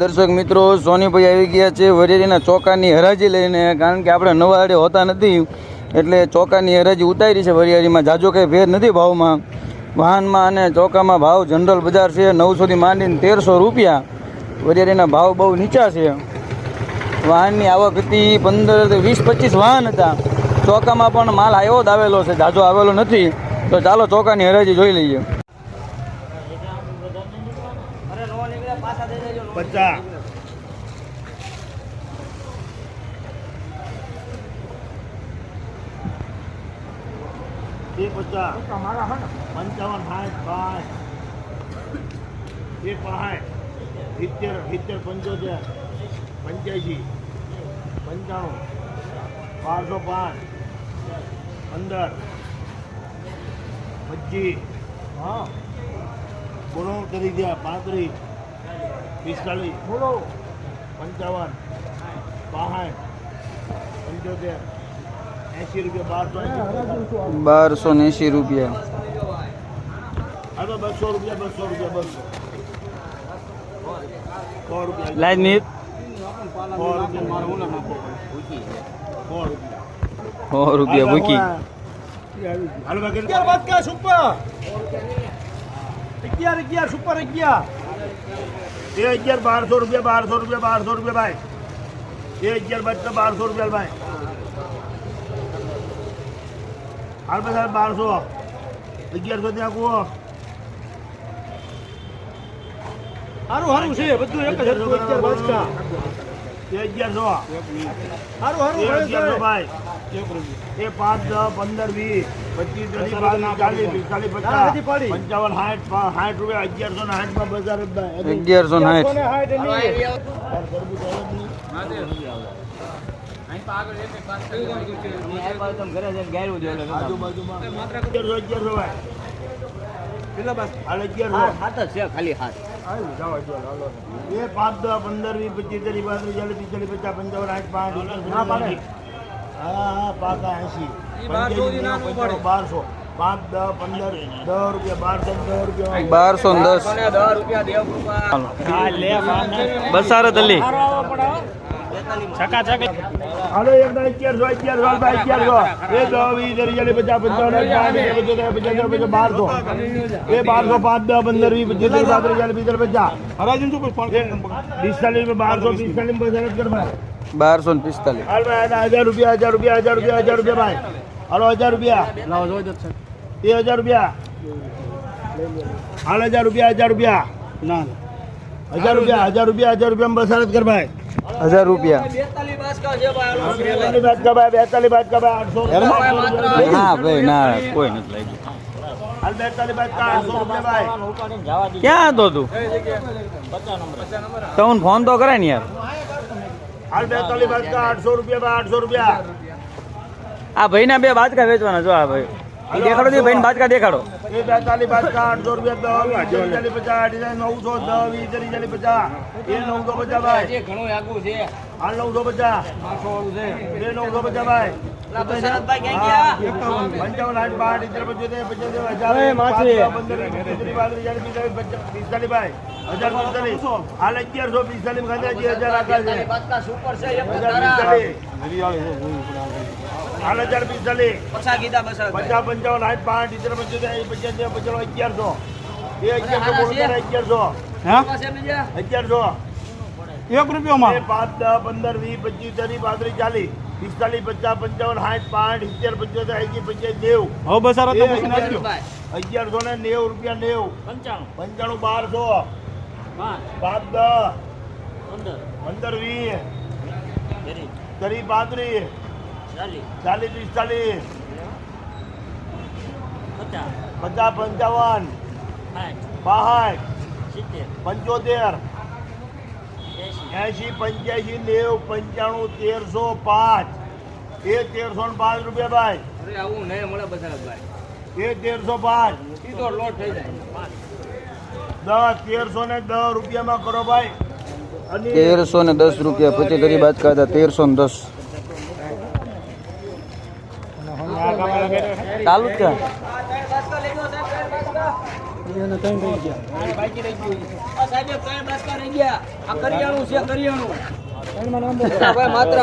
દર્શક મિત્રો, સોનીભાઈ આવી ગયા છે વરિયાળીના ચોકાની હરાજી લઈને. કારણ કે આપણે નવા આડે હોતા નથી એટલે ચોકાની હરાજી ઉતારી છે વરિયાળીમાં. જાજો કંઈ ફેર નથી ભાવમાં. વાહનમાં અને ચોકામાં ભાવ જનરલ બજાર છે 900થી માંડીને 1300 રૂપિયા. વરિયાળીના ભાવ બહુ નીચા છે. વાહનની આવક હતી 15-20-25 વાહન હતા. ચોકામાં પણ માલ આવ્યો જ આવેલો છે, જાજો આવેલો નથી. તો ચાલો ચોકાની હરાજી જોઈ લઈએ. 50 બોલો કરી દે 35 45 બોલો 55 62 75 80 રૂપિયા 1280 રૂપિયા. હવે 200 રૂપિયા 100 રૂપિયા લાઈન મિનિટ 100 રૂપિયા ભૂકી. હાલો બાકી 11 બાદ કા સુપર 11 સુપર 11 1200 રૂપિયા 1200 રૂપિયા ભાઈ. 11 બાદ 1200 રૂપિયા ભાઈ. હાલ બધા 1200 1100 ત્યાં કુઓ હારું છે બધું એક જ હતું. 11 બાદ કા 1100 હારું ભાઈ. એ 5 10 15 20 25 30 40 45 50 55 60 હા પાકા 80 1200 5 10 15 10 રૂપિયા 1210 રૂપિયા બસારત અલી છકા છકા. હાલો 1100 ભાઈ 1100 એ 10 20 30 40 50 55 1200 એ 1200 5 10 15 20 25 30 હરાજી શું 45 1200 45 કર ભાઈ. 1245. હાલ ભાઈ 1000 રૂપિયા ભાઈ. હાલો 1000 રૂપિયા લાવો જો 1000 રૂપિયા. હાલ 1000 રૂપિયા ના 1000 રૂપિયા બસારત કર ભાઈ. 1000 રૂપિયા. 42 બાદ કા ભાઈ 800 ના ભાઈ ના કોઈ નથી લાગ્યું. હાલ 42 બાદ કા 800 રૂપિયા ભાઈ. ક્યાં હતો તું? તો ફોન તો કરે ને યાર. હાલ 42 બાદ કા 800 રૂપિયા ભાઈ. 800 રૂપિયા. આ ભાઈના 2 બાજકા વેચવાના. જો આ ભાઈ દેખાડો દે ભાઈને બાજકા દેખાડો. એ 42 બાદ કા 800 રૂપિયા 10 20 50 900 10 20 50 એ 950 ભાઈ. જે ઘણો આગુ છે. હાલ 950 એ 950 ભાઈ. બસરતભાઈ ક્યાં ગયા? 55 8 75 75 ભાઈ. 1045 હાલ 1145 ગાંધાજી 1000 આકા છે. સુપર છે 1045 હાલ 1045 50 કીધા બસ 50 55 8 5 75 1100 એ 1100 બોલો 1100 હા 1100 1 રૂપિયો માં 5 10 15 20 25 30 35 40 45 50 55 60 5 70 75 80 85 90 હવે બસ આ તો પૂછી નાખ્યો 1100 ને 90 રૂપિયા 90 95 1200 5 10 15 20 30 35 40 45 50 55 62 75 80 85 90 95 1305 એ 1305 રૂપિયા ભાઈ. અરે આવું નહીં મળે બસારતભાઈ. એ 1305 ઈ તો લોટ થઈ જાય. 1310 રૂપિયામાં કરો ભાઈ. 1310 રૂપિયા 25 બાજકા હતા 1310. ચાલુ જ છે. સાહેબ ત્રણ બાસકા રહી ગયા આ કરિયાણું છે કરિયાણું ભાઈ માત્ર